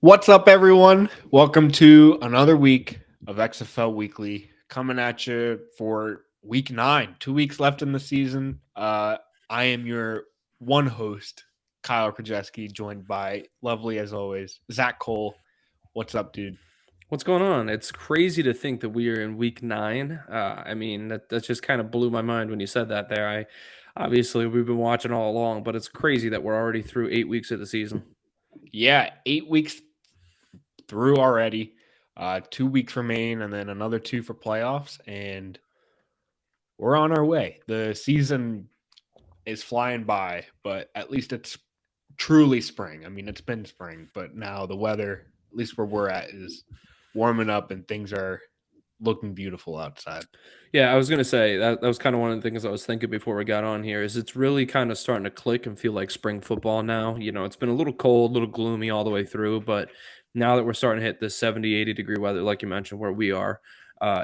What's up, everyone? Welcome to another week of XFL Weekly coming at you for week 9. 2 weeks left in the season. I am your one host, Kyle Krajewski, joined by lovely as always, Zach Cole. What's up, dude? What's going on? It's crazy to think that we are in week 9. That just kind of blew my mind when you said that there. Obviously we've been watching all along, but it's crazy that we're already through 8 weeks of the season. Yeah, 8 weeks through already. 2 weeks remain, and then another two for playoffs, and we're on our way. The season is flying by, but at least it's truly spring. I mean, it's been spring, but now the weather, at least where we're at, is warming up and things are looking beautiful outside. Yeah, I was gonna say that was kind of one of the things I was thinking before we got on here. Is it's really kind of starting to click and feel like spring football now. It's been a little cold, a little gloomy all the way through, but now that we're starting to hit this 70, 80 degree weather, like you mentioned, where we are,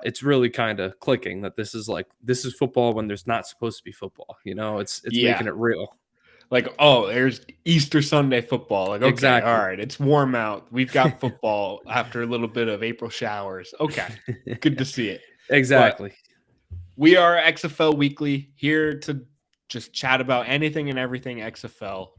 it's really kind of clicking that this is football when there's not supposed to be football. It's Yeah. making it real. Like, oh, there's Easter Sunday football. Like, okay, all Exactly. right, it's warm out. We've got football after a little bit of April showers. Okay, good to see it. But Exactly. we are XFL Weekly, here to just chat about anything and everything XFL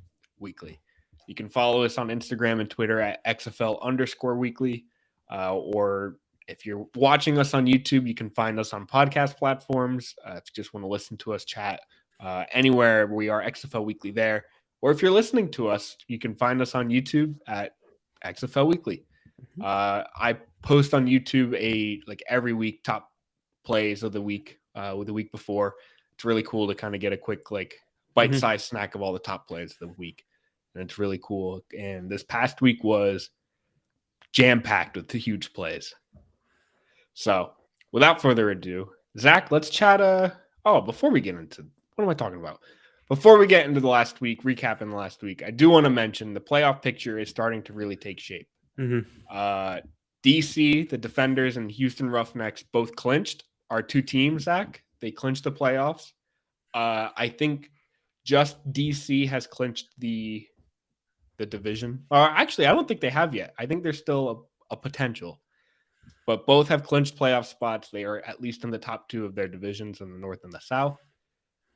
Weekly. You can follow us on Instagram and Twitter at XFL_weekly. Or if you're watching us on YouTube, you can find us on podcast platforms. If you just want to listen to us chat anywhere, we are XFL Weekly there. Or if you're listening to us, you can find us on YouTube at XFL Weekly. Mhm. I post on YouTube every week top plays of the week with the week before. It's really cool to kind of get a quick Mhm. bite-sized snack of all the top plays of the week. And it's really cool. And this past week was jam-packed with the huge plays. So without further ado, Zach, let's chat. Before we get into what am I talking about? Before we get into the last week, recapping the last week, I do want to mention the playoff picture is starting to really take shape. Mhm. Uh, DC, the Defenders, and Houston Roughnecks both clinched. Our two teams, Zach, they clinched the playoffs. I think just DC has clinched the division. Actually, I don't think they have yet. I think there's still a potential, but both have clinched playoff spots. They are at least in the top two of their divisions in the North and the South.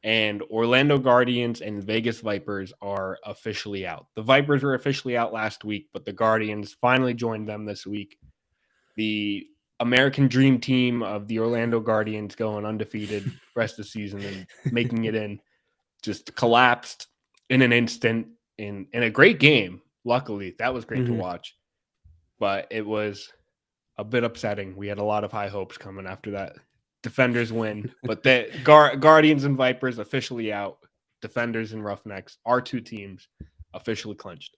And Orlando Guardians and Vegas Vipers are officially out. The Vipers were officially out last week, but the Guardians finally joined them this week. The American dream team of the Orlando Guardians going undefeated rest of the season and making it in just collapsed in an instant in a great game. Luckily, that was great to Mhm. watch, but it was a bit upsetting. We had a lot of high hopes coming after that Defenders win, but the Guardians and Vipers officially out. Defenders and Roughnecks, our two teams, officially clinched.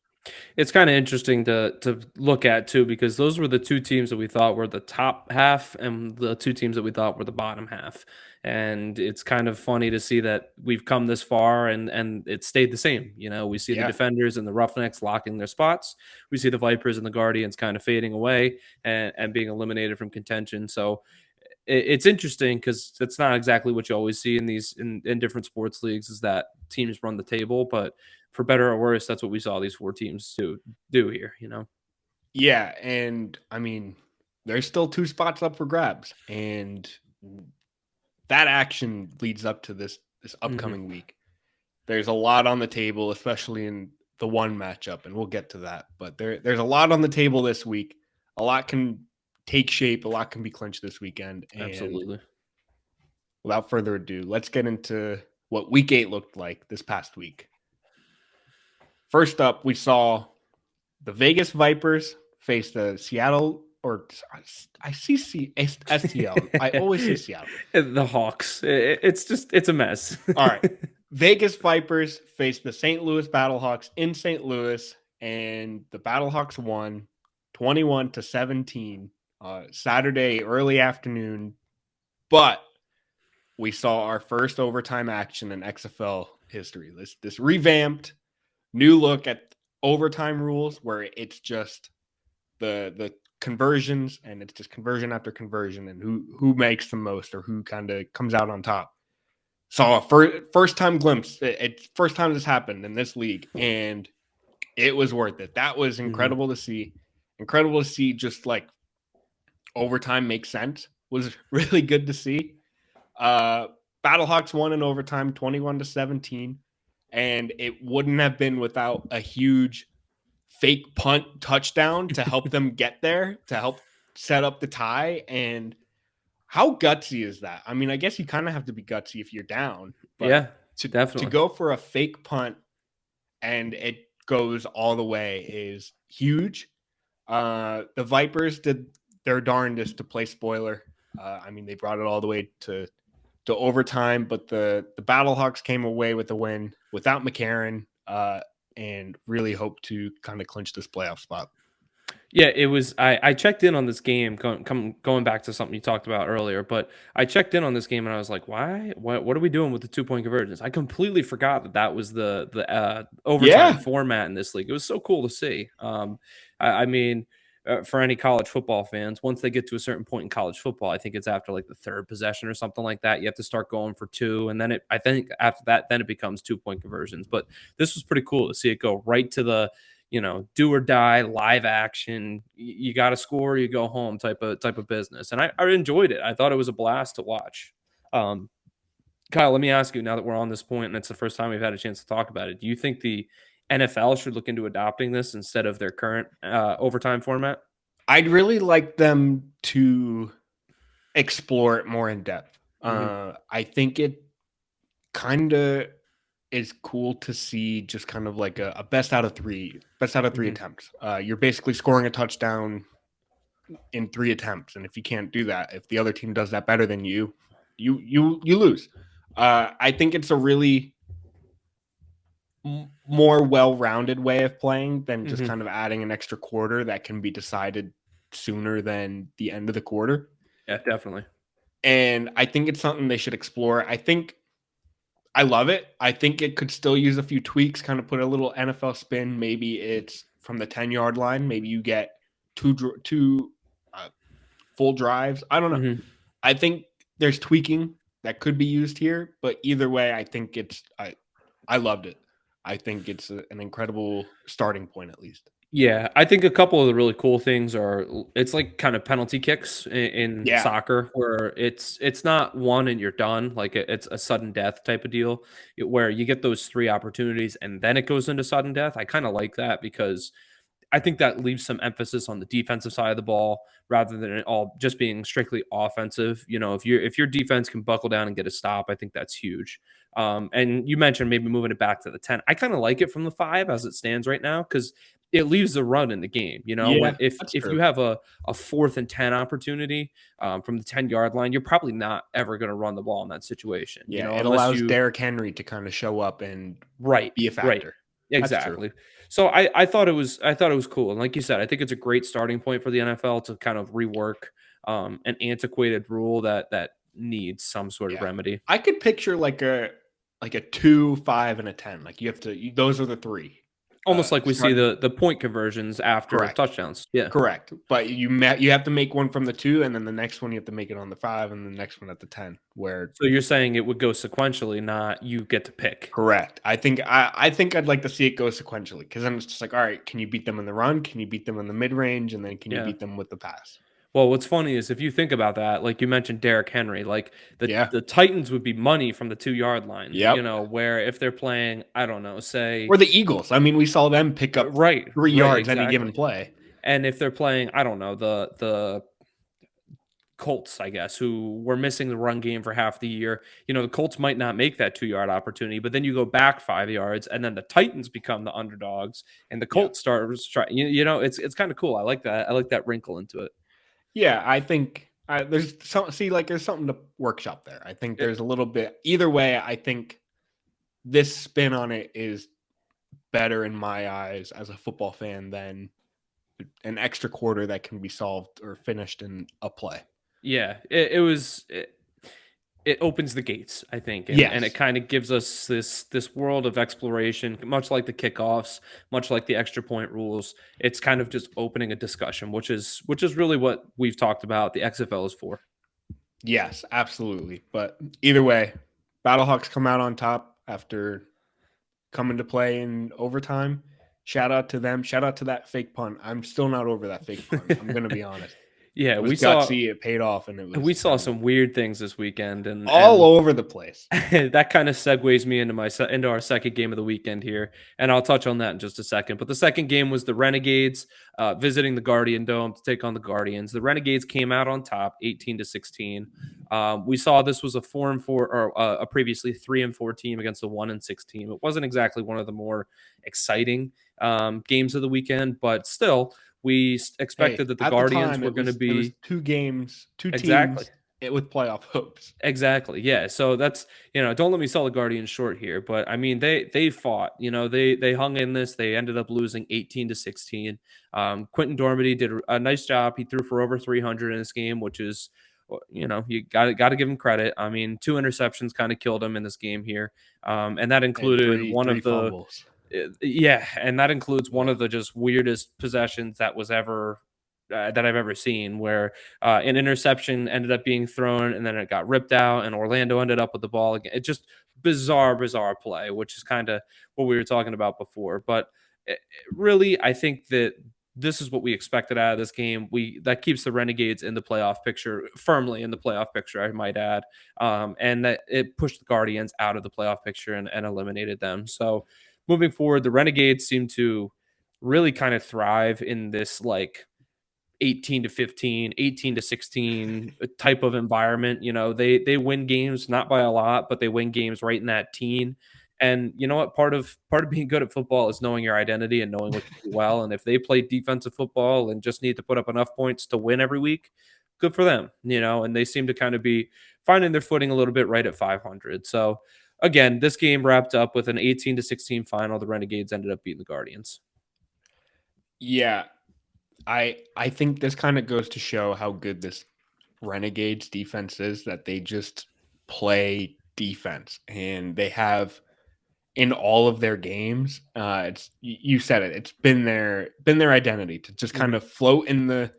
It's kind of interesting to look at too, because those were the two teams that we thought were the top half and the two teams that we thought were the bottom half. And it's kind of funny to see that we've come this far and it stayed the same. We see the Yeah, Defenders and the Roughnecks locking their spots. We see the Vipers and the Guardians kind of fading away and being eliminated from contention. So it's interesting because that's not exactly what you always see in these in different sports leagues, is that teams run the table, but for better or worse, that's what we saw these four teams do here. yeah, and I mean, there's still two spots up for grabs, and that action leads up to this Hmm. upcoming week. There's a lot on the table, especially in the one matchup, and we'll get to that. But there's a lot on the table this week. A lot can take shape. A lot can be clinched this weekend. And Absolutely. without further ado, let's get into what week 8 looked like this past week. First up, we saw the Vegas Vipers face the Seattle, or I see STL. I always say Seattle. The Hawks. It's a mess. All right. Vegas Vipers faced the St. Louis Battlehawks in St. Louis, and the Battlehawks won 21-17 Saturday early afternoon. But we saw our first overtime action in XFL history. This revamped new look at overtime rules, where it's just the conversions, and it's just conversion after conversion, and who makes the most or who kind of comes out on top. Saw a first time glimpse. It's first time this happened in this league, and it was worth it. That was Hmm. incredible to see. incredible to see just like overtime make sense. Was really good to see. Battlehawks won in overtime 21-17, and it wouldn't have been without a huge fake punt touchdown to help them get there, to help set up the tie. And how gutsy is that? I mean, I guess you kind of have to be gutsy if you're down, but Yeah, to definitely. go for a fake punt and it goes all the way is huge. The Vipers did their darndest to play spoiler. I mean, they brought it all the way to overtime, but the Battlehawks came away with the win without McCarron, and really hope to kind of clinch this playoff spot. Yeah, it was. I checked in on this game, going back to something you talked about earlier. But I checked in on this game and I was like, why? What are we doing with the 2-point convergence? I completely forgot that was the overtime Yeah, format in this league. It was so cool to see. I mean, for any college football fans, once they get to a certain point in college football, I think it's after like the third possession or something like that, you have to start going for two, and then I think after that, then it becomes 2-point conversions. But this was pretty cool to see it go right to the do or die, live action. You got to score, you go home type of business. And I enjoyed it. I thought it was a blast to watch. Kyle, let me ask you now that we're on this point, and it's the first time we've had a chance to talk about it. Do you think the NFL should look into adopting this instead of their current overtime format? I'd really like them to explore it more in depth. Mm-hmm. I think it kind of is cool to see just kind of like a best out of three Mm-hmm. attempts. You're basically scoring a touchdown in 3 attempts, and if you can't do that, if the other team does that better than you lose. I think it's a really more well-rounded way of playing than just Mm-hmm. kind of adding an extra quarter that can be decided sooner than the end of the quarter. Yeah, definitely. And I think it's something they should explore. I love it. I think it could still use a few tweaks, kind of put a little NFL spin. Maybe it's from the 10-yard line. Maybe you get two full drives. I don't know. Mm-hmm. I think there's tweaking that could be used here, but either way, I think I loved it. I think it's an incredible starting point, at least. Yeah, I think a couple of the really cool things are it's like kind of penalty kicks in Yeah, soccer where it's not one and you're done, like it's a sudden death type of deal where you get those 3 opportunities and then it goes into sudden death. I kind of like that because I think that leaves some emphasis on the defensive side of the ball rather than it all just being strictly offensive. If your defense can buckle down and get a stop, I think that's huge. And you mentioned maybe moving it back to the 10. I kind of like it from the 5 as it stands right now because it leaves the run in the game. yeah, When that's if true. you have a 4th and 10 opportunity from the 10-yard line, you're probably not ever going to run the ball in that situation. Yeah, it Unless allows you Derrick Henry to kind of show up and right, be a right. factor. That's true. Exactly. So I thought it was cool. And like you said, I think it's a great starting point for the NFL to kind of rework an antiquated rule that needs some sort of Yeah, remedy. I could picture like a 2, 5, and a 10. Like you have to. Those are the three. Almost like we see Starting the point conversions after correct, touchdowns. Yeah. correct. But you have to make one from the 2, and then the next one you have to make it on the 5, and the next one at the 10. Where So you're saying it would go sequentially, not you get to pick. correct. I think I'd like to see it go sequentially because then it's just like, all right, can you beat them in the run? Can you beat them in the mid range? And then can you Yeah. beat them with the pass? Well, what's funny is if you think about that, like you mentioned Derrick Henry, like the Yeah. the Titans would be money from the 2-yard line, Yep. where if they're playing, I don't know, say Or the Eagles. I mean, we saw them pick up right, 3 right, yards any given exactly. play. And if they're playing, I don't know, the Colts, I guess, who were missing the run game for half the year, the Colts might not make that 2-yard opportunity, but then you go back 5 yards, and then the Titans become the underdogs, and the Yeah. Colts start try. It's kind of cool. I like that. I like that wrinkle into it. Yeah, I think there's there's something to workshop there. I think It- there's a little bit either way. I think this spin on it is better in my eyes as a football fan than an extra quarter that can be solved or finished in a play. yeah, it was. It opens the gates, I think, and it Yes. kind of gives us this world of exploration, much like the kickoffs, much like the extra point rules. It's kind of just opening a discussion, which is really what we've talked about. The XFL is for. Yes, absolutely. But either way, Battlehawks come out on top after coming to play in overtime. Shout out to them. Shout out to that fake punt. I'm still not over that fake punt. I'm gonna be honest. Yeah, It was gutsy. It paid off, and it was we saw kind of some weird things this weekend, all and over the place. that kind of segues me into our second game of the weekend here, and I'll touch on that in just a second. But the second game was the Renegades visiting the Guardian Dome to take on the Guardians. The Renegades came out on top, 18-16. We saw this was a 4-4 or a previously 3-4 team against a 1-6 team. It wasn't exactly one of the more exciting games of the weekend, but still, we expected Hey, that the at the Guardians time, were going to it was be 2 games, two exactly. teams, with playoff hopes. Exactly. Yeah. So that's, don't let me sell the Guardians short here, but I mean they fought. They hung in this. They ended up losing 18-16. Quentin Dormady did a nice job. He threw for over 300 in this game, which is, you got to give him credit. I mean, 2 interceptions kind of killed him in this game here, and that And included one three of the fumbles. yeah, and that includes one Well, of the just weirdest possessions that I've ever seen, where an interception ended up being thrown and then it got ripped out, and Orlando ended up with the ball again. It just bizarre play, which is kind of what we were talking about before. But really, I think that this is what we expected out of this game. That keeps the Renegades in the playoff picture, firmly in the playoff picture, I might add, and that it pushed the Guardians out of the playoff picture and eliminated them. So moving forward, the Renegades seem to really kind of thrive in this like 18-15, 18-16 type of environment. They win games not by a lot, but they win games right in that teen. And you know what? Part of being good at football is knowing your identity and knowing what you do well. And if they play defensive football and just need to put up enough points to win every week, good for them. And they seem to kind of be finding their footing a little bit right at 500. So again, this game wrapped up with an 18-16 final. The Renegades ended up beating the Guardians. yeah, I think this kind of goes to show how good this Renegades defense is, that they just play defense, and they have in all of their games. It's you said it. It's been their identity to just kind of float in the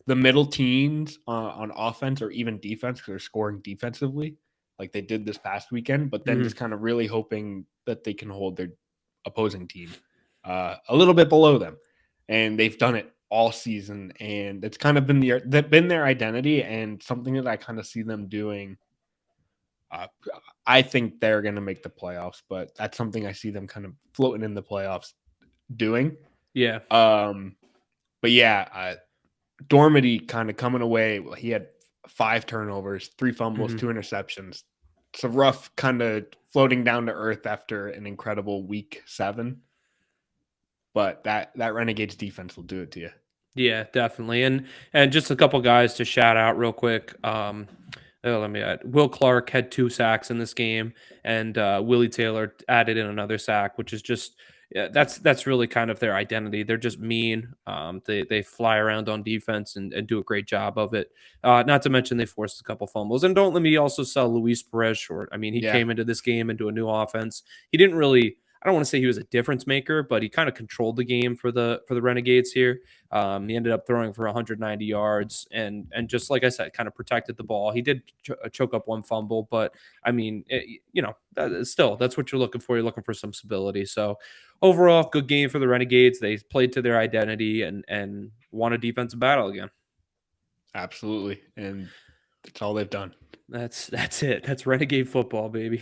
middle teens on offense or even defense, because they're scoring defensively like they did this past weekend. But then just kind of really hoping that they can hold their opposing team a little bit below them, and they've done it all season, and it's kind of been their identity, and something that I kind of see them doing. I think they're going to make the playoffs, but that's something I see them kind of floating in the playoffs doing. Yeah. But yeah, Dormady kind of coming away. He had 5 turnovers, 3 fumbles, 2 interceptions. It's a rough kind of floating down to earth after an incredible week 7. But that Renegades defense will do it to you. Yeah, definitely. And just a couple guys to shout out real quick. Let me add. Will Clark had 2 sacks in this game, and Willie Taylor added in another sack, which is just that's really kind of their identity. They're just mean. They fly around on defense and do a great job of it. Not to mention they forced a couple fumbles. And don't let me also sell Luis Perez short. I mean, he came into this game into a new offense. He didn't really. I don't want to say he was a difference maker, but he kind of controlled the game for the Renegades here. He ended up throwing for 190 yards and just like I said, kind of protected the ball. He did choke up 1 fumble, but I mean, still that's what you're looking for. You're looking for some stability. So overall, good game for the Renegades. They played to their identity and won a defensive battle again. Absolutely, and that's all they've done. That's it. That's Renegade football, baby.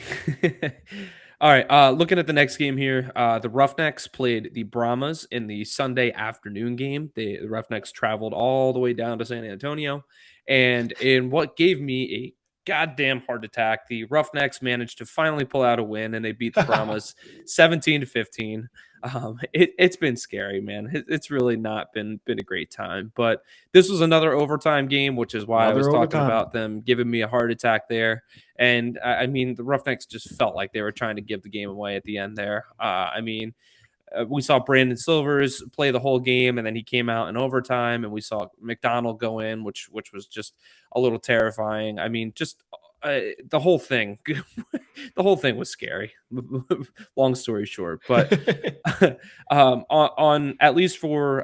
All right. Looking at the next game here, the Roughnecks played the Brahmas in the Sunday afternoon game. The Roughnecks traveled all the way down to San Antonio, and in what gave me a goddamn heart attack, the Roughnecks managed to finally pull out a win, and they beat the Brahmas 17-15. It's been scary, man. It's really not been a great time, but this was another overtime game, which is why I was talking about them giving me a heart attack there. And I mean, the Roughnecks just felt like they were trying to give the game away at the end there. We saw Brandon Silvers play the whole game, and then he came out in overtime, and we saw McDonald go in, which was just a little terrifying. I mean, just the whole thing, the whole thing was scary. Long story short, but on at least for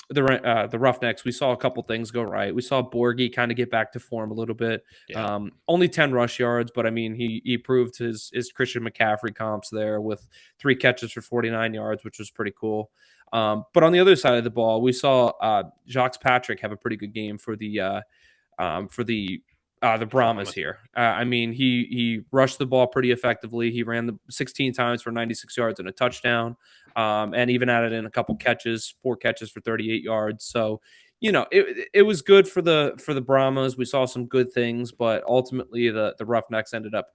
the Roughnecks, we saw a couple things go right. We saw Borgie kind of get back to form a little bit. Yeah. Only 10 rush yards, but I mean, he proved his Christian McCaffrey comps there with 3 catches for 49 yards, which was pretty cool. But on the other side of the ball, we saw Jacques Patrick have a pretty good game for the Brahmas here. I mean, he rushed the ball pretty effectively. He ran the 16 times for 96 yards and a touchdown, and even added in a couple catches, 4 catches for 38 yards. So, it was good for the Brahmas. We saw some good things, but ultimately the Roughnecks ended up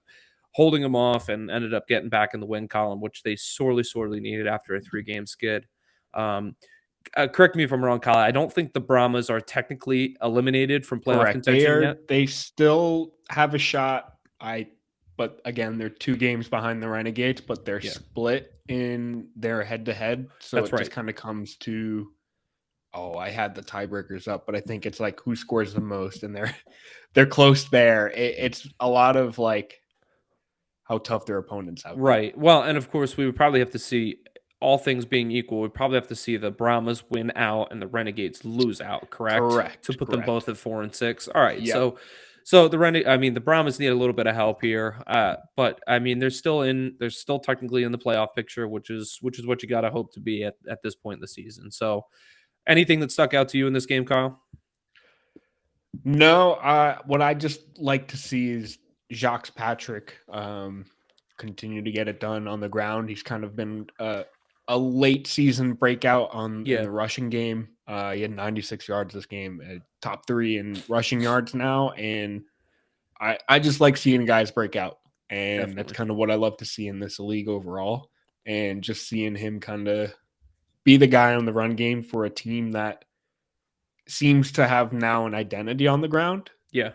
holding them off and ended up getting back in the win column, which they sorely needed after a 3-game skid. Um, Correct me if I'm wrong, Kyle. I don't think the Brahmas are technically eliminated from playoff Correct. contention yet. They still have a shot. But again, they're 2 games behind the Renegades, but they're split in their head-to-head. So That's it right. just kind of comes to, I had the tiebreakers up, but I think it's like who scores the most, and they're close there. It's a lot of like how tough their opponents have been. Right. Well, and of course, we would probably have to see, all things being equal, we'd probably have to see the Brahmas win out and the Renegades lose out, correct? Correct. To put them both at 4-6. All right. Yep. So the Brahmas need a little bit of help here. But I mean, they're still technically in the playoff picture, which is what you got to hope to be at this point in the season. So, anything that stuck out to you in this game, Kyle? No, what I just like to see is Jacques Patrick continue to get it done on the ground. He's kind of been a late season breakout in the rushing game. He had 96 yards this game, top 3 in rushing yards now, and I just like seeing guys break out, and Definitely. That's kind of what I love to see in this league overall, and just seeing him kind of be the guy on the run game for a team that seems to have now an identity on the ground. Yeah.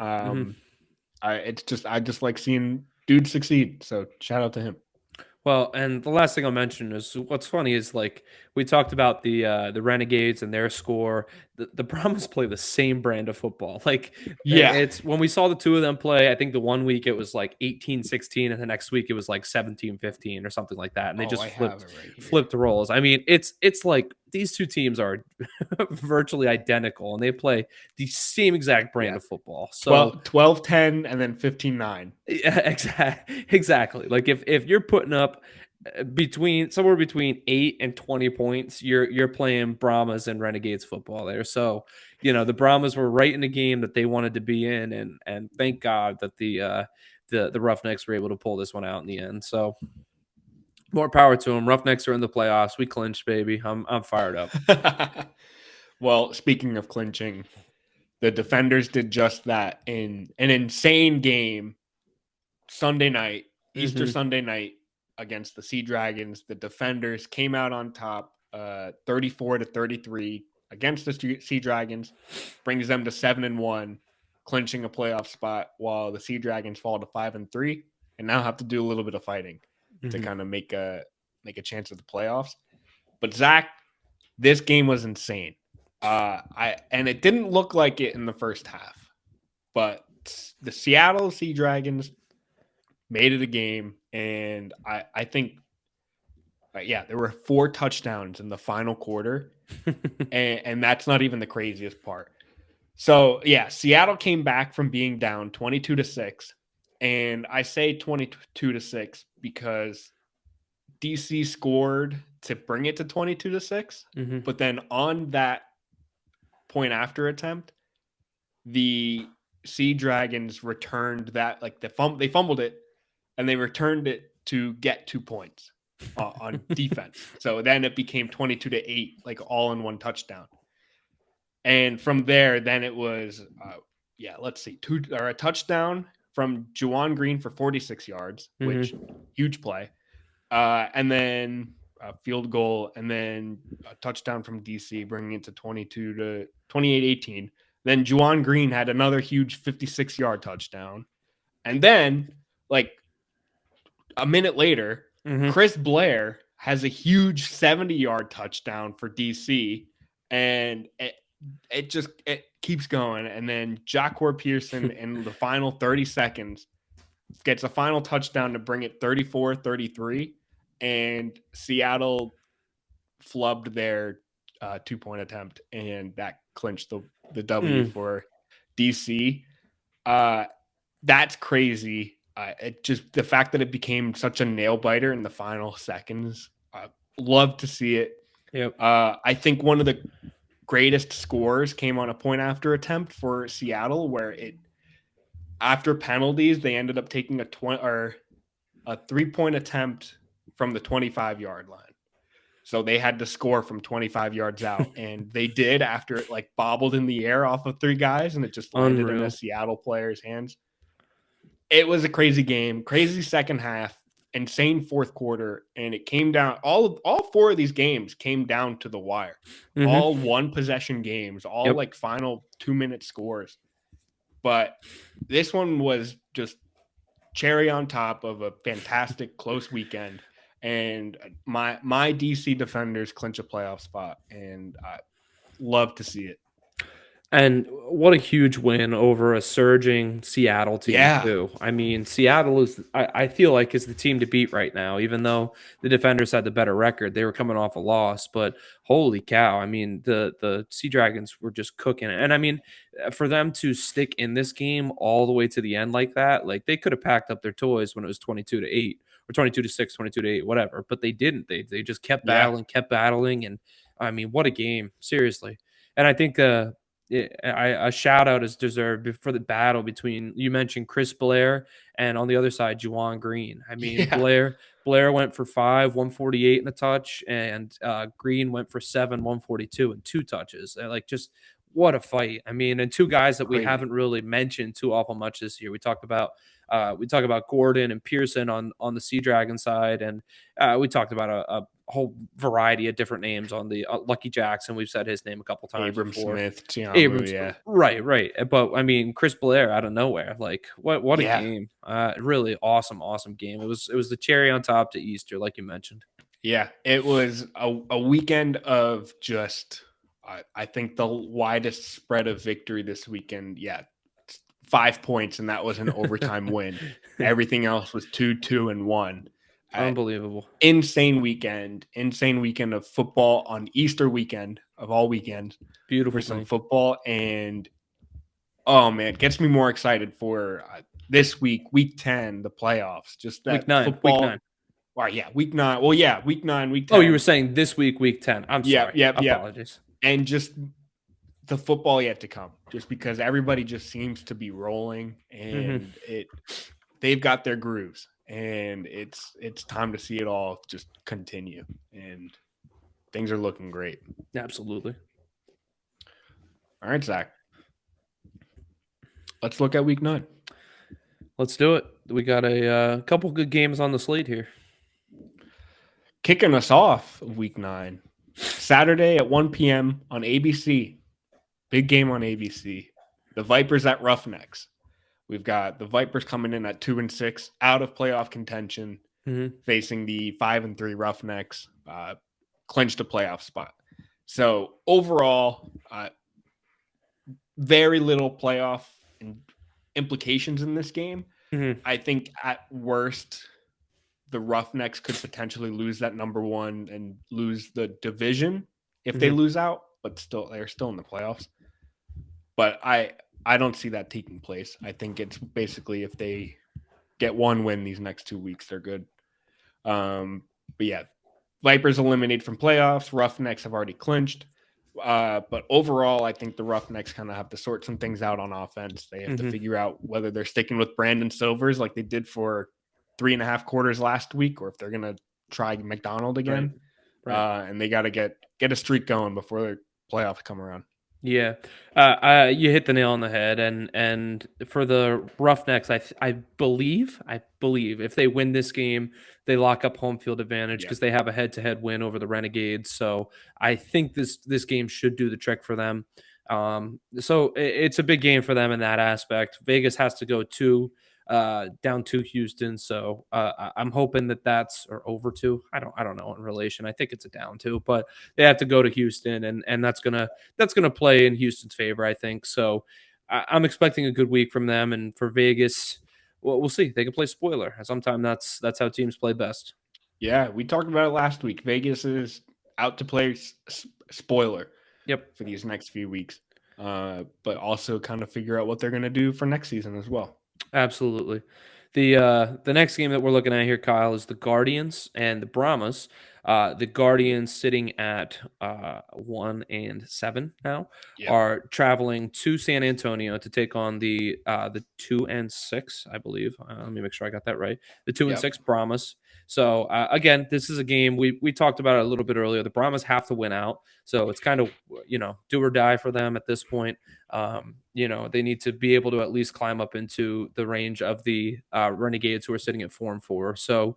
I just like seeing dudes succeed. So shout out to him. Well, and the last thing I'll mention is what's funny is like we talked about the Renegades and their score. The Brahmas play the same brand of football. Like it's when we saw the 2 of them play, I think the one week it was like 18-16 and the next week it was like 17-15 or something like that. And they just flipped roles. I mean, it's like these 2 teams are virtually identical and they play the same exact brand of football. So 12-10 and then 15-9. Yeah, exactly. Like if you're putting up somewhere between 8 and 20 points, you're playing Brahmas and Renegades football there. So, the Brahmas were right in the game that they wanted to be in, and thank God that the Roughnecks were able to pull this one out in the end. So, more power to them. Roughnecks are in the playoffs. We clinched, baby. I'm fired up. Well, speaking of clinching, the Defenders did just that in an insane game Sunday night, Easter Sunday night against the Sea Dragons. The Defenders came out on top 34-33 against the Sea Dragons, brings them to 7-1, clinching a playoff spot, while the Sea Dragons fall to 5-3 and now have to do a little bit of fighting to kind of make a chance at the playoffs. But Zach, this game was insane. And it didn't look like it in the first half, but the Seattle Sea Dragons made it a game, and I think, there were 4 touchdowns in the final quarter, and that's not even the craziest part. So, Seattle came back from being down 22-6, and I say 22-6 because DC scored to bring it to 22-6, but then on that point after attempt, the Sea Dragons returned that, like they fumbled it, and they returned it to get 2 points on defense. So then it became 22-8, like all in one touchdown. And from there, then it was, a touchdown from Juwan Green for 46 yards, which huge play. And then a field goal, and then a touchdown from DC, bringing it to 28-18. Then Juwan Green had another huge 56-yard touchdown. And then, like a minute later, Chris Blair has a huge 70-yard touchdown for DC, and it keeps going. And then Jacquard Pearson in the final 30 seconds gets a final touchdown to bring it 34-33, and Seattle flubbed their 2-point attempt, and that clinched the W for DC. That's crazy. It just the fact that it became such a nail biter in the final seconds. Love to see it. Yep. I think one of the greatest scores came on a point after attempt for Seattle, where after penalties they ended up taking a 3-point attempt from the 25-yard line. So they had to score from 25 yards out, and they did after it like bobbled in the air off of 3 guys, and it just landed in a Seattle player's hands. It was a crazy game, crazy second half, insane fourth quarter, and it came down. All 4 of these games came down to the wire. All one possession games, all like final 2-minute scores. But this one was just cherry on top of a fantastic close weekend. And my DC Defenders clinch a playoff spot, and I love to see it. And what a huge win over a surging Seattle team, too. I mean, Seattle I feel like, is the team to beat right now, even though the Defenders had the better record. They were coming off a loss, but holy cow. I mean, the Sea Dragons were just cooking it. And I mean, for them to stick in this game all the way to the end like that, like they could have packed up their toys when it was 22-8 or 22-6, 22-8, whatever, but they didn't. They just kept battling. And I mean, what a game, seriously. And I think, a shout out is deserved for the battle between, you mentioned Chris Blair, and on the other side, Juwan Green. I mean, Blair went for 5, 148 and a touch, and Green went for 7, 142 and 2 touches. Like, just what a fight. I mean, and 2 guys that we haven't really mentioned too awful much this year. We talk about Gordon and Pearson on the Sea Dragon side, and we talked about a whole variety of different names on the Lucky Jackson. We've said his name a couple times before. Smith, Tiamu, right. But I mean, Chris Blair out of nowhere, like what a game! Really awesome game. It was the cherry on top to Easter, like you mentioned. Yeah, it was a weekend of just I think the widest spread of victory this weekend. Yeah, 5 points, and that was an overtime win. Everything else was 2, 2, and 1. Unbelievable. Insane weekend of football on Easter weekend of all weekends. Beautiful for some football. And oh man, it gets me more excited for this week 10, the playoffs. Just that football. Week 9. Wow, yeah, week 9. Well, yeah, week 9, week 10. Oh, you were saying this week 10. I'm sorry. Apologies. And just the football yet to come, just because everybody just seems to be rolling, and they've got their grooves. And it's time to see it all just continue, and things are looking great. Absolutely. All right, Zach. Let's look at week 9. Let's do it. We got a couple good games on the slate here. Kicking us off week 9, Saturday at 1 p.m. on ABC. Big game on ABC. The Vipers at Roughnecks. We've got the Vipers coming in at 2-6, out of playoff contention, facing the 5-3 Roughnecks, clinched a playoff spot. So overall, very little playoff implications in this game. I think at worst, the Roughnecks could potentially lose that number 1 and lose the division if they lose out, but they're still in the playoffs. But I don't see that taking place. I think it's basically if they get 1 win these next 2 weeks, they're good. But yeah, Vipers eliminated from playoffs. Roughnecks have already clinched. But overall, I think the Roughnecks kind of have to sort some things out on offense. They have to figure out whether they're sticking with Brandon Silvers like they did for 3.5 quarters last week, or if they're going to try McDonald again. Right. And they got to get a streak going before the playoffs come around. Yeah, you hit the nail on the head, and for the Roughnecks, I believe if they win this game, they lock up home field advantage because they have a head-to-head win over the Renegades. So I think this game should do the trick for them. So it's a big game for them in that aspect. Vegas has to go down to Houston, so I'm hoping that's or over 2. I don't know in relation. I think it's a down 2, but they have to go to Houston, and that's gonna play in Houston's favor, I think. So I'm expecting a good week from them, and for Vegas, we'll see. They can play spoiler. Sometimes that's how teams play best. Yeah, we talked about it last week. Vegas is out to play spoiler Yep. for these next few weeks, but also kind of figure out what they're going to do for next season as well. Absolutely. The next game that we're looking at here, Kyle, is the Guardians and the Brahmas. The Guardians sitting at 1-7 now Yep. are traveling to San Antonio to take on the 2-6, I believe. Let me make sure I got that right. The 2-6 Yep. Brahmas. So again, this is a game we talked about it a little bit earlier. The Brahmas have to win out, so it's kind of do or die for them at this point. They need to be able to at least climb up into the range of the Renegades, who are sitting at 4-4. So,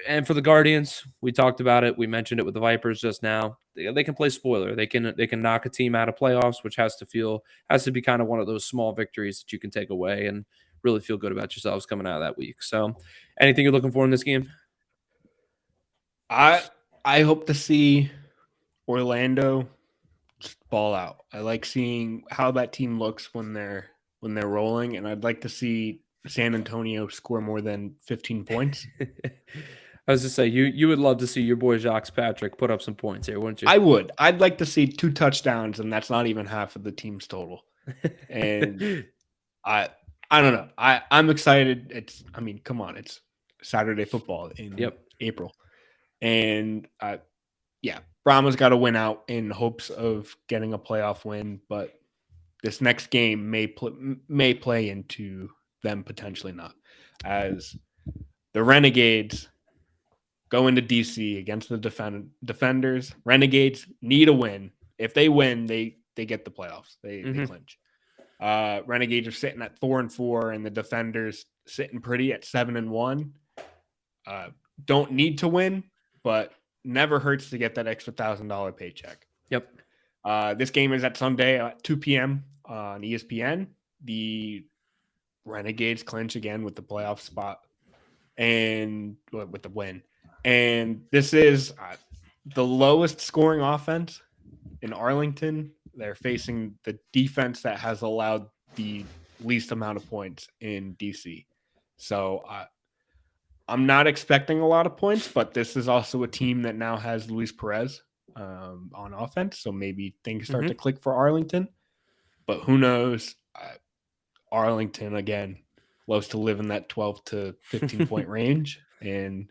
and for the Guardians, we talked about it. We mentioned it with the Vipers just now. They can play spoiler. They can knock a team out of playoffs, which has to be kind of one of those small victories that you can take away and really feel good about yourselves coming out of that week. So, anything you're looking for in this game? I hope to see Orlando just ball out. I like seeing how that team looks when they're rolling, and I'd like to see San Antonio score more than 15 points. I was just say you would love to see your boy Jacques Patrick put up some points here, wouldn't you? I would. I'd like to see 2 touchdowns, and that's not even half of the team's total. And I don't know. I'm excited. Come on, it's Saturday football in Yep. April, and Brahmas got to win out in hopes of getting a playoff win, but this next game may play into them potentially not, as the Renegades go into DC against the defenders. Renegades need a win. If they win, they get the playoffs. They clinch. Renegades are sitting at 4-4, and the defenders sitting pretty at 7-1. Don't need to win, but never hurts to get that extra $1,000 paycheck. Yep. This game is at Sunday at 2 p.m. on ESPN. The Renegades clinch again with the playoff spot and with the win. And this is the lowest scoring offense in Arlington. They're facing the defense that has allowed the least amount of points in DC. So I'm not expecting a lot of points, but this is also a team that now has Luis Perez on offense. So maybe things start to click for Arlington. But who knows? Arlington, again, loves to live in that 12 to 15 point range, and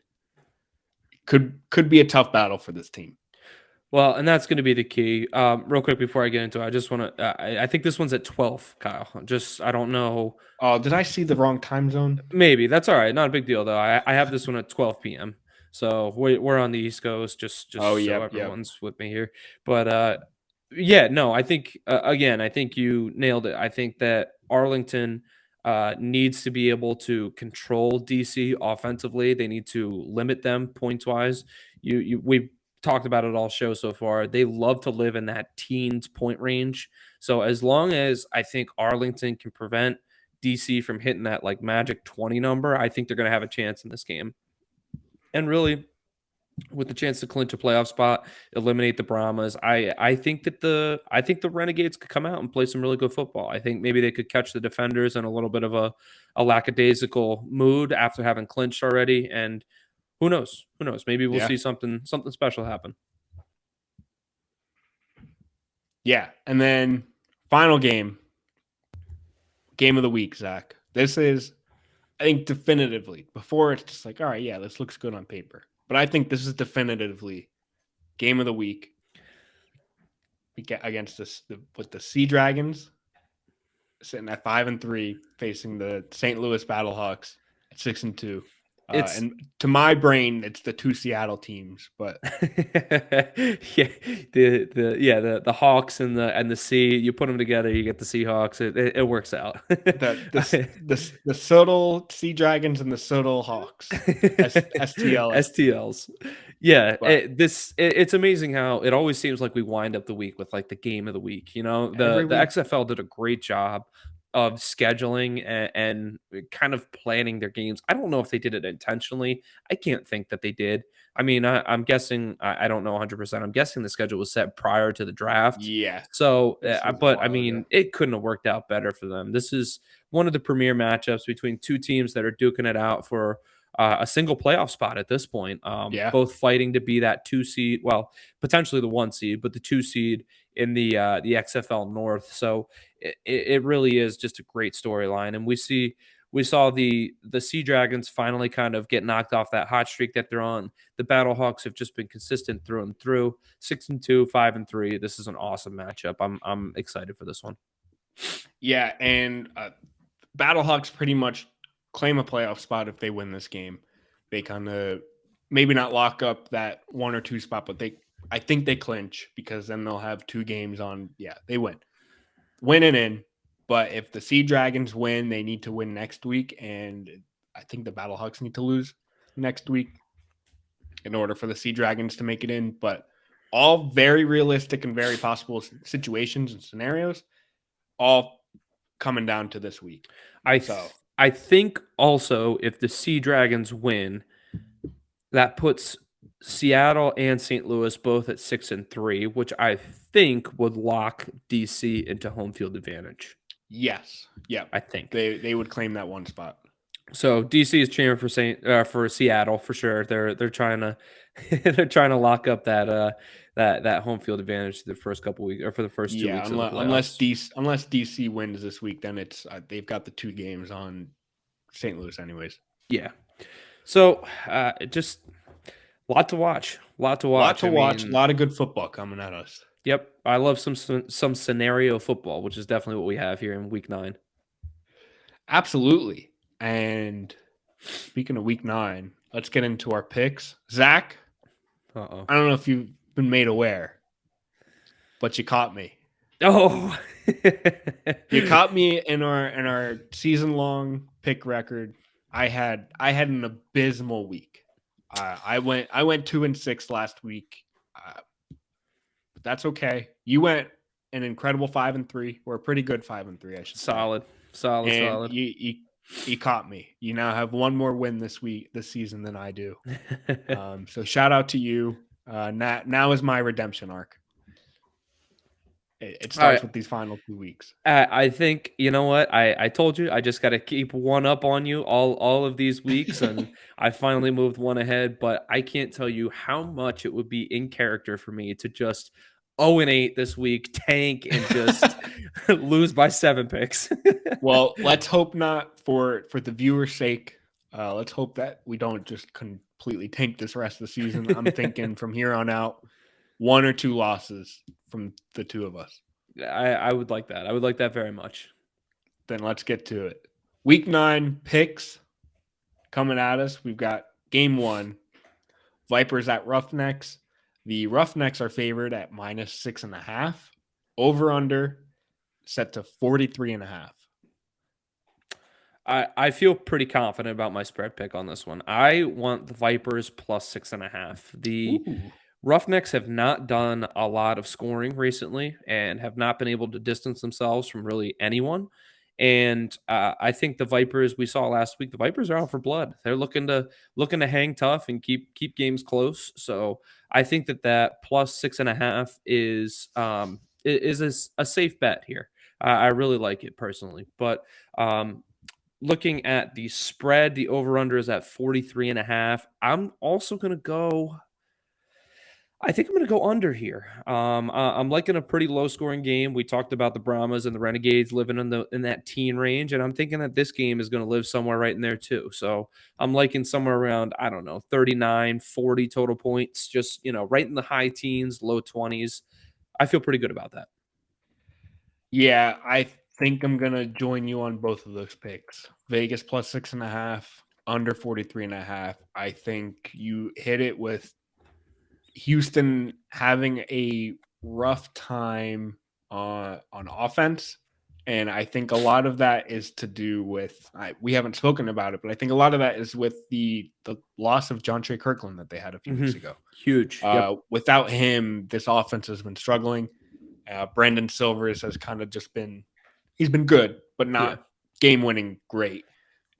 could be a tough battle for this team. Well, and that's going to be the key. Real quick before I get into it, I just want to. I think this one's at 12, Kyle. I don't know. Oh, did I see the wrong time zone? Maybe that's all right. Not a big deal though. I have this one at 12 p.m. So we're on the East Coast. Just so everyone's with me here. But yeah, no, I think again, I think you nailed it. I think that Arlington needs to be able to control DC offensively. They need to limit them points wise. We've talked about it all show so far. They love to live in that teens point range. So as long as I think Arlington can prevent DC from hitting that like magic 20 number, I think they're going to have a chance in this game. And really, with the chance to clinch a playoff spot, eliminate the Brahmas, I think the Renegades could come out and play some really good football. I think maybe they could catch the defenders in a little bit of a lackadaisical mood after having clinched already. And who knows? Who knows? Maybe we'll see something special happen. Yeah. And then final game of the week, Zach. This is, I think, definitively, before it's just like, all right, yeah, this looks good on paper. But I think this is definitively game of the week against with the Sea Dragons sitting at 5-3, facing the St. Louis Battlehawks at 6-2. And to my brain, it's the two Seattle teams, but yeah, the Hawks and the Sea, you put them together, you get the Seahawks. It works out. the subtle Sea Dragons and the subtle Hawks, STLs. Yeah, it's amazing how it always seems like we wind up the week with like the game of the week. You know, the XFL did a great job of scheduling and kind of planning their games. I don't know if they did it intentionally. I can't think that they did. I mean, I'm guessing, I don't know 100%. I'm guessing the schedule was set prior to the draft. Yeah. So, but I mean, it couldn't have worked out better for them. This is one of the premier matchups between two teams that are duking it out for a single playoff spot at this point. Yeah. Both fighting to be that 2 seed, well, potentially the 1 seed, but the 2 seed in the XFL North. So it really is just a great storyline, and we saw the Sea Dragons finally kind of get knocked off that hot streak that they're on. The Battlehawks have just been consistent through and through. 6-2, 5-3. This is an awesome matchup. I'm excited for this one. Yeah, and Battlehawks pretty much claim a playoff spot if they win this game. They kind of maybe not lock up that 1 or 2 spot, but I think they clinch because then they'll have 2 games on. Yeah, they win and in. But if the Sea Dragons win, they need to win next week, and I think the Battlehawks need to lose next week in order for the Sea Dragons to make it in. But all very realistic and very possible situations and scenarios, all coming down to this week. I think also if the Sea Dragons win, that puts Seattle and St. Louis both at 6-3, which I think would lock DC into home field advantage. Yes. Yeah. I think they would claim that 1 spot. So DC is cheering for Seattle for sure. They're trying to they're trying to lock up that home field advantage the first couple weeks or for the first 2 weeks of the playoffs. Unless DC wins this week, then it's they've got the 2 games on St. Louis anyways. Yeah. So just a lot to watch. A lot of good football coming at us. Yep. I love some scenario football, which is definitely what we have here in week 9. Absolutely. And speaking of week 9, let's get into our picks. Zach, I don't know if you've been made aware, but you caught me. Oh, you caught me in our season-long pick record. I had an abysmal week. I went 2-6 last week, but that's okay. You went an incredible 5-3, or a pretty good 5-3, I should say. Solid. You caught me. You now have 1 more win this season than I do. So shout out to you. Now is my redemption arc. It starts with these final 2 weeks. I think, you know what? I told you I just got to keep 1 up on you all of these weeks, and I finally moved 1 ahead. But I can't tell you how much it would be in character for me to just 0-8 this week, tank, and just lose by 7 picks. Well, let's hope not for the viewer's sake. Let's hope that we don't just completely tank this rest of the season. I'm thinking from here on out, 1 or 2 losses from the 2 of us. I would like that. I would like that very much. Then let's get to it. Week 9 picks coming at us. We've got game 1, Vipers at Roughnecks. The Roughnecks are favored at -6.5. Over under set to 43.5. I feel pretty confident about my spread pick on this one. I want the Vipers +6.5. The Roughnecks have not done a lot of scoring recently and have not been able to distance themselves from really anyone. And I think the Vipers we saw last week, the Vipers are out for blood. They're looking to hang tough and keep games close. So I think that +6.5 is a safe bet here. I really like it personally, but looking at the spread, the over-under is at 43.5. I'm also going to go. I think I'm going to go under here. I'm liking a pretty low-scoring game. We talked about the Brahmas and the Renegades living in that teen range, and I'm thinking that this game is going to live somewhere right in there too. So I'm liking somewhere around 39, 40 total points, just right in the high teens, low 20s. I feel pretty good about that. Yeah, I think I'm gonna join you on both of those picks. Vegas +6.5, under 43.5. I think you hit it with Houston having a rough time on offense. And I think a lot of that is to do with we haven't spoken about it, but I think a lot of that is with the loss of John Trey Kirkland that they had a few weeks ago. Huge. Without him, this offense has been struggling. Brandon Silvers has kind of just been he's been good, but not game-winning great.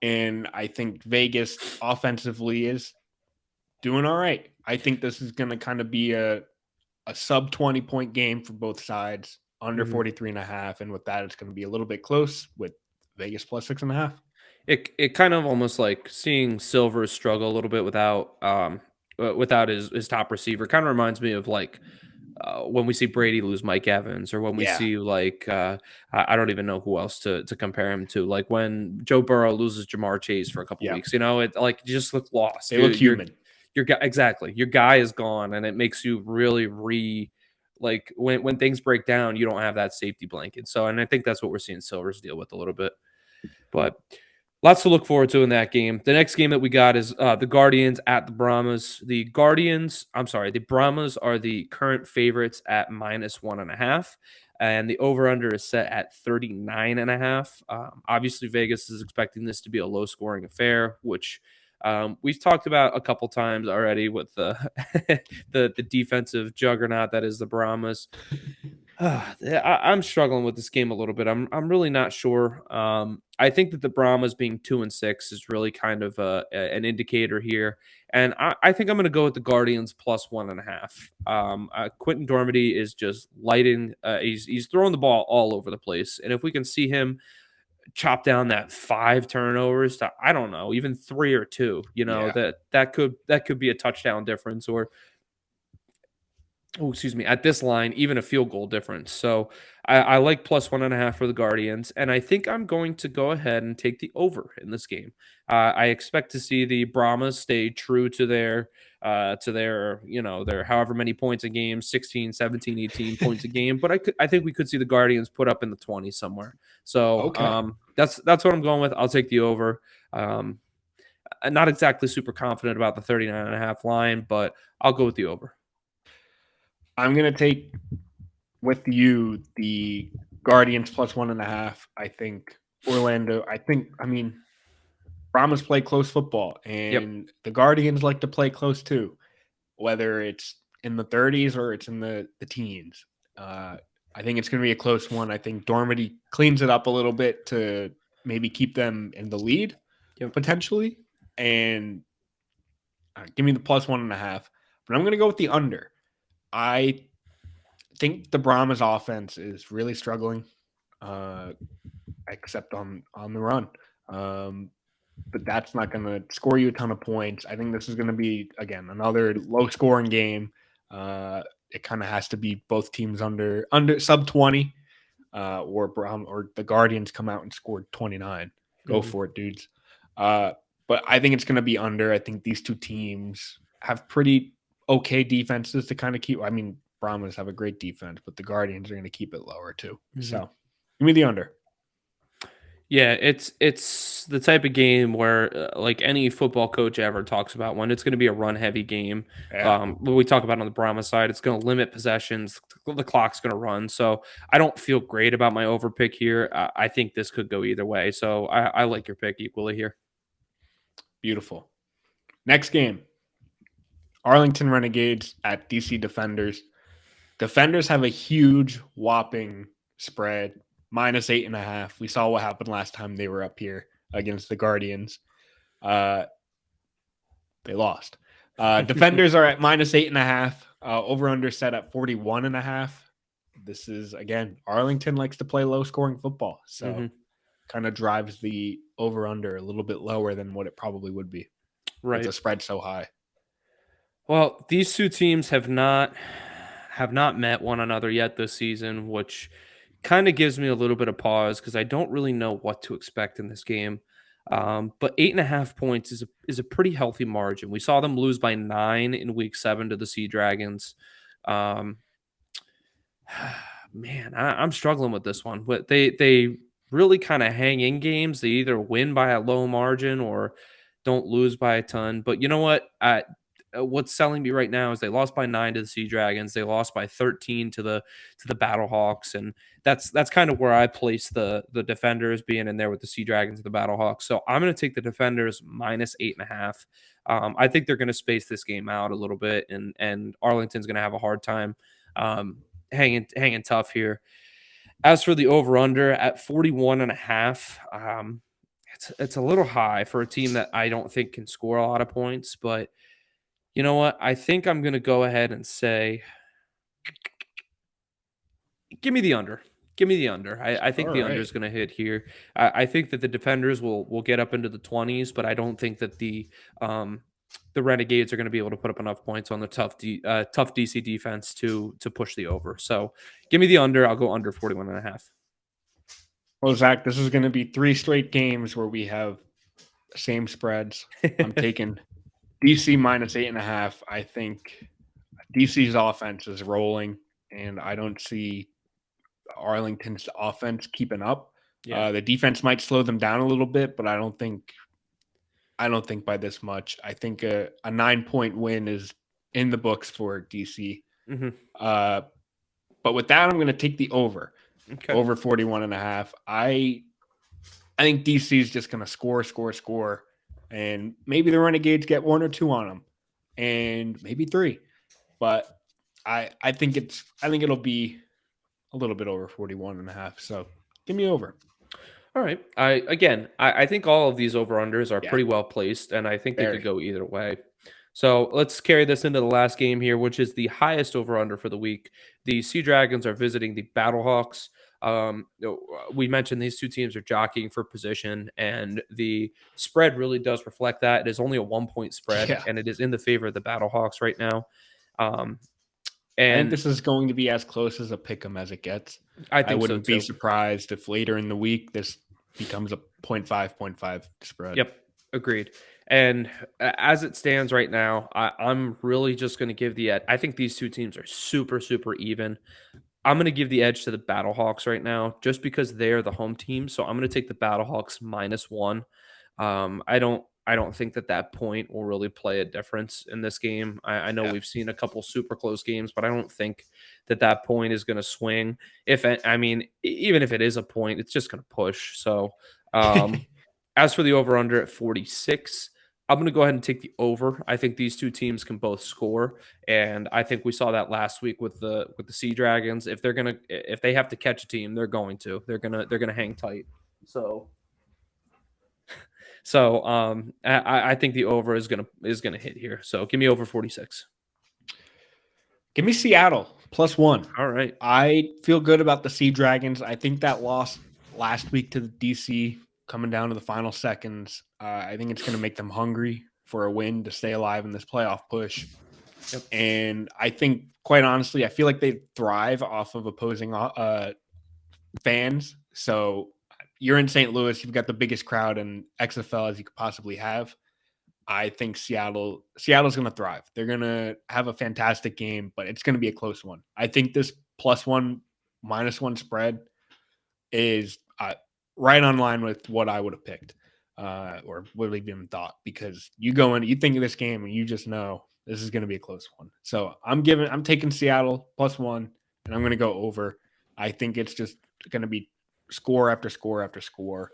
And I think Vegas offensively is doing all right. I think this is going to kind of be a sub 20-point game for both sides, under 43.5. And with that, it's going to be a little bit close with Vegas +6.5. It kind of almost like seeing Silver struggle a little bit without his top receiver. Kind of reminds me of like when we see Brady lose Mike Evans, or when we Yeah. see like I don't even know who else to compare him to. Like when Joe Burrow loses Jamar Chase for a couple Yeah. weeks, it like you just look lost. They look human. Your guy exactly. Your guy is gone, and it makes you really like when things break down, you don't have that safety blanket. So, and I think that's what we're seeing Silvers deal with a little bit. But lots to look forward to in that game. The next game that we got is the Guardians at the Brahmas. The Brahmas are the current favorites at -1.5. And the over-under is set at 39.5. Obviously, Vegas is expecting this to be a low-scoring affair, which we've talked about a couple times already with the the defensive juggernaut that is the Brahmas. I'm struggling with this game a little bit. I'm really not sure. I think that the Brahmas being 2-6 is really kind of an indicator here, and I think I'm going to go with the Guardians +1.5. Quentin Dormady is just lighting. He's throwing the ball all over the place, and if we can see him chop down that 5 turnovers to, I don't know, even 3 or 2, Yeah. that could be a touchdown difference, or excuse me, at this line, even a field goal difference. So I like +1.5 for the Guardians, and I think I'm going to go ahead and take the over in this game. I expect to see the Brahmas stay true to their their however many points a game, 16, 17, 18 points a game, but I think we could see the Guardians put up in the 20s somewhere. So Okay. that's what I'm going with. I'll take the over. I'm not exactly super confident about the 39.5 line, but I'll go with the over. I'm gonna take with you the Guardians +1.5. I think Orlando. I mean, Brahmas play close football, Yep. and the Guardians like to play close too, whether it's in the 30s or it's in the teens. Uh, I think it's going to be a close one. I think Dormady cleans it up a little bit to maybe keep them in the lead Yep. potentially, and give me the +1.5. But I'm going to go with the under. I think the Brahmas offense is really struggling, uh, except on the run. Um, but that's not going to score you a ton of points. I think this is going to be again another low scoring game. It kind of has to be both teams under sub 20, or the Guardians come out and scored 29. Go Mhm. for it, dudes. Uh, but I think it's going to be under. I think these two teams have pretty okay defenses to kind of keep. I mean, Brahmas have a great defense, but the Guardians are going to keep it lower too. Mhm. So give me the under. Yeah, it's the type of game where like any football coach ever talks about when it's going to be a run heavy game. Yeah, What we talk about on the Brahma side, it's going to limit possessions. The clock's going to run. So I don't feel great about my over pick here. I think this could go either way. So I like your pick equally here. beautiful. Next game, Arlington Renegades at DC Defenders. Defenders have a huge, whopping spread, -8.5. We saw what happened last time they were up here against the Guardians. Uh, they lost. Defenders are at -8.5. Over under set at 41.5. This is again, Arlington likes to play low scoring football, so Hmm. kind of drives the over under a little bit lower than what it probably would be with the Right. spread so high. Well, these two teams have not met one another yet this season, which kind of gives me a little bit of pause because I don't really know what to expect in this game. But 8.5 points is a pretty healthy margin. We saw them lose by 9 in Week 7 to the Sea Dragons. Um, man, I'm struggling with this one. But they really kind of hang in games. They either win by a low margin or don't lose by a ton. But you know what? What's selling me right now is they lost by 9 to the Sea Dragons. They lost by 13 to the Battlehawks, and that's kind of where I place the defenders being in there with the Sea Dragons and the Battlehawks. So I'm going to take the defenders -8.5. I think they're going to space this game out a little bit, and Arlington's going to have a hard time um, hanging tough here. As for the over under at 41.5, it's a little high for a team that I don't think can score a lot of points, but you know what? I think I'm going to go ahead and say, give me the under. Give me the under. I All think the under right. is going to hit here. I think that the defenders will get up into the 20s, but I don't think that the Renegades are going to be able to put up enough points on the tough DC defense to push the over. So give me the under. I'll go under 41.5. Well, Zach, this is going to be 3 straight games where we have same spreads. I'm taking DC minus 8.5. I think DC's offense is rolling, and I don't see Arlington's offense keeping up. Yeah. The defense might slow them down a little bit, but I don't think by this much. I think a 9-point win is in the books for DC. Mm-hmm. But with that, I'm going to take the over. Okay. Over 41.5. I think DC is just going to score, and maybe the Renegades get 1 or 2 on them, and maybe 3. But I think it'll be a little bit over 41.5. So give me over. All right. I think all of these over-unders are Yeah. pretty well placed, and I think they could Very. go either way. So let's carry this into the last game here, which is the highest over-under for the week. The Sea Dragons are visiting the Battlehawks. We mentioned these two teams are jockeying for position, and the spread really does reflect that. It is only a 1-point spread, Yeah. and it is in the favor of the Battlehawks right now. I think And this is going to be as close as a pick'em as it gets. I think wouldn't so be too. surprised if later in the week this becomes a 0.5 spread. Yep, agreed. And as it stands right now, I'm really just going to give the edge. I think these two teams are super, super even. I'm going to give the edge to the Battlehawks right now just because they're the home team. So I'm going to take the Battlehawks -1. I don't think that point will really play a difference in this game. I know we've seen a couple super close games, but I don't think that point is going to swing. Even if it is a point, it's just going to push. So as for the over/under at 46, I'm going to go ahead and take the over. I think these two teams can both score, and I think we saw that last week with the Sea Dragons. If they have to catch a team, they're going to. They're gonna hang tight. I think the over is gonna hit here. So give me over 46. Give me Seattle +1. All right. I feel good about the Sea Dragons. I think that loss last week to the DC coming down to the final seconds, I think it's going to make them hungry for a win to stay alive in this playoff push. Yep. And I think, quite honestly, I feel like they thrive off of opposing fans. So you're in St. Louis, you've got the biggest crowd in XFL as you could possibly have. I think Seattle's going to thrive. They're going to have a fantastic game, but it's going to be a close one. I think this +1, -1 spread is right on line with what I would have picked or would have even thought, because you go in, you think of this game and you just know this is going to be a close one. So I'm taking Seattle +1, and I'm going to go over. I think it's just going to be score after score after score.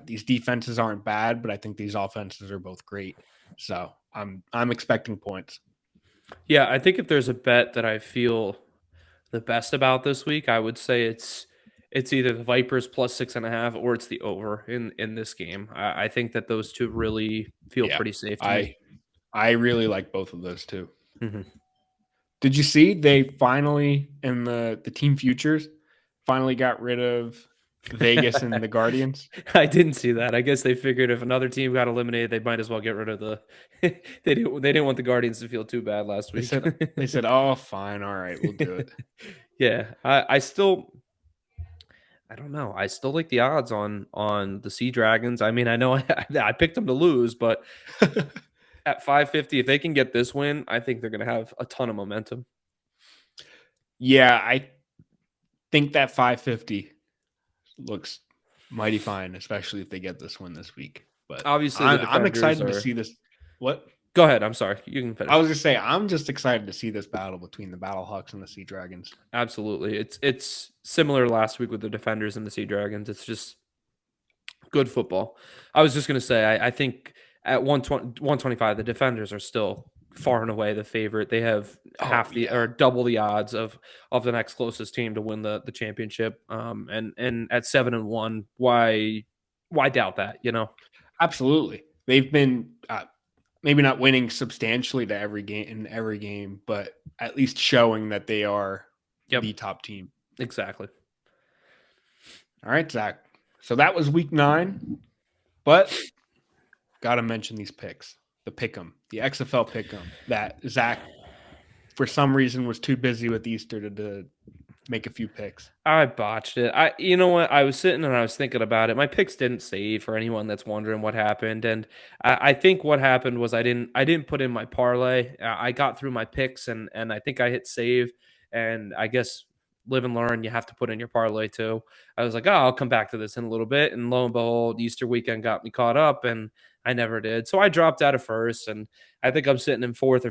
These defenses aren't bad, but I think these offenses are both great. So I'm expecting points. Yeah, I think if there's a bet that I feel the best about this week, I would say it's either the Vipers +6.5 or it's the over in this game. I think that those two really feel pretty safe to me. I really like both of those too. Mm-hmm. Did you see they finally, in the team futures, finally got rid of Vegas and the Guardians? I didn't see that. I guess they figured if another team got eliminated, they might as well get rid of the. They didn't want the Guardians to feel too bad last week. They said, "Oh, fine, all right, we'll do it." Yeah, I don't know. I still like the odds on the Sea Dragons. I mean, I know I picked them to lose, but at 550, if they can get this win, I think they're going to have a ton of momentum. Yeah, I think that 550 looks mighty fine, especially if they get this win this week. But Obviously, I'm excited to see this. What? Go ahead. I'm sorry. You can finish. I was going to say, I'm just excited to see this battle between the Battlehawks and the Sea Dragons. Absolutely. It's similar last week with the Defenders and the Sea Dragons. It's just good football. I was just going to say, I think at 125, the Defenders are still far and away the favorite. They have or double the odds of the next closest team to win the championship. And at 7-1, why doubt that? Absolutely. They've been maybe not winning substantially to every game, but at least showing that they are the top team. Exactly. All right, Zach. So that was week 9, but got to mention these picks. The Pick'Em, the XFL Pick'Em that Zach, for some reason, was too busy with Easter to make a few picks. I botched it. You know what? I was sitting and I was thinking about it. My picks didn't save for anyone that's wondering what happened, and I think what happened was I didn't put in my parlay. I got through my picks and I think I hit save, and I guess live and learn. You have to put in your parlay too. I was like, oh, I'll come back to this in a little bit, and lo and behold, Easter weekend got me caught up, and I never did. So I dropped out of first, and I think I'm sitting in fourth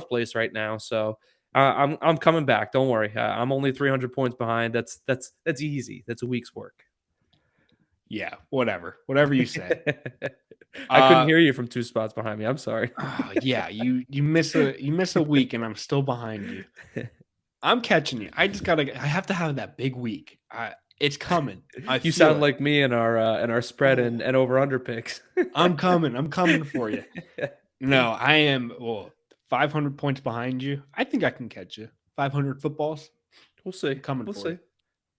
place right now. So. I'm coming back. Don't worry. I'm only 300 points behind. That's easy. That's a week's work. Yeah, whatever you say. I couldn't hear you from 2 spots behind me. I'm sorry. Yeah, you miss a week, and I'm still behind you. I'm catching you. I have to have that big week. It's coming. You sound like me in our spread and over under picks. I'm coming for you. No, I am 500 points behind you. I think I can catch you. 500 footballs. We'll see. We'll see. You.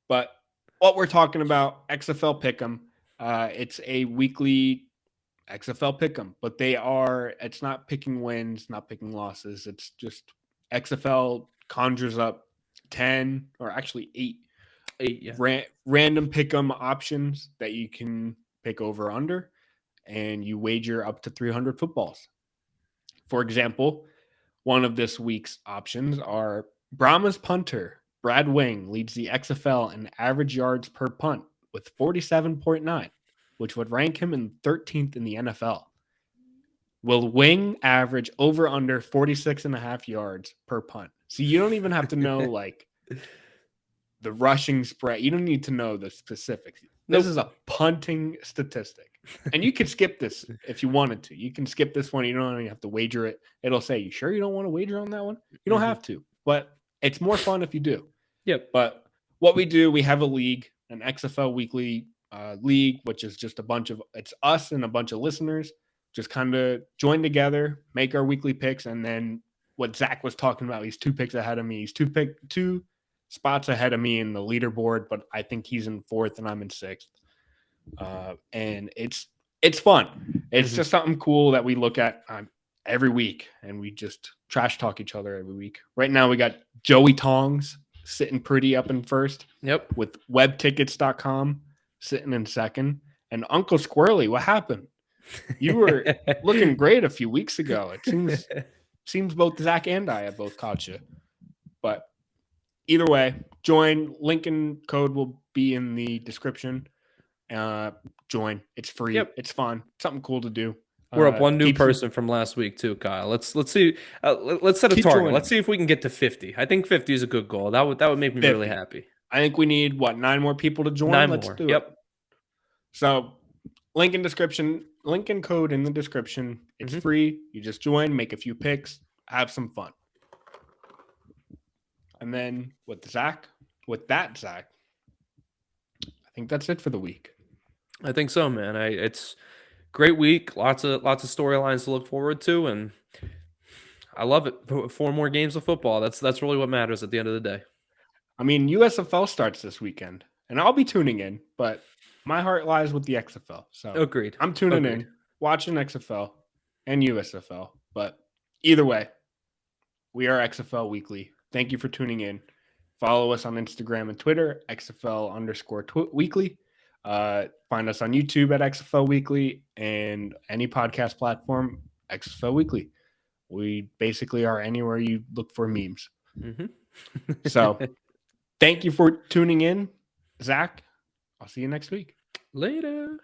But what we're talking about, XFL Pick'Em. It's a weekly XFL Pick'Em, but it's not picking wins, not picking losses. It's just XFL conjures up 10 or actually 8 random Pick'Em options that you can pick over under, and you wager up to 300 footballs. For example, one of this week's options are Brahmas punter Brad Wing leads the XFL in average yards per punt with 47.9, which would rank him in 13th in the NFL. Will Wing average over under 46.5 yards per punt? So you don't even have to know like the rushing spread. You don't need to know the specifics. This is a punting statistic. And you could skip this if you wanted to. You can skip this one. You don't even have to wager it. It'll say, you sure you don't want to wager on that one? You don't have to. But it's more fun if you do. Yep. But what we do, we have a league, an XFL weekly league, which is just it's us and a bunch of listeners just kind of join together, make our weekly picks. And then what Zach was talking about, he's 2 picks ahead of me. He's two spots ahead of me in the leaderboard, but I think he's in 4th and I'm in 6th. And it's fun. It's just something cool that we look at every week, and we just trash talk each other every week. Right now, we got Joey Tongs sitting pretty up in 1st. Yep. With webtickets.com sitting in 2nd. And Uncle Squirrely, what happened? You were looking great a few weeks ago. It seems both Zach and I have both caught you. But either way, join. Link and code will be in the description. Join. It's free. Yep. It's fun. Something cool to do. We're up one new person from last week too, Kyle. Let's see. Let's set a target. Joining. Let's see if we can get to 50. I think 50 is a good goal. That would make me 50. Really happy. I think we need 9 more people to join. 9 Let's more. do it. So, link and code in the description. It's free. You just join, make a few picks, have some fun. And then with that, Zach, I think that's it for the week. I think so, man. It's great week. Lots of storylines to look forward to, and I love it. 4 more games of football. That's really what matters at the end of the day. I mean, USFL starts this weekend, and I'll be tuning in, but my heart lies with the XFL. So agreed. I'm tuning in, watching XFL and USFL. But either way, we are XFL Weekly. Thank you for tuning in. Follow us on Instagram and Twitter, XFL_weekly. Find us on YouTube at XFL Weekly, and any podcast platform, XFL Weekly. We basically are anywhere you look for memes. So thank you for tuning in, Zach. I'll see you next week. Later.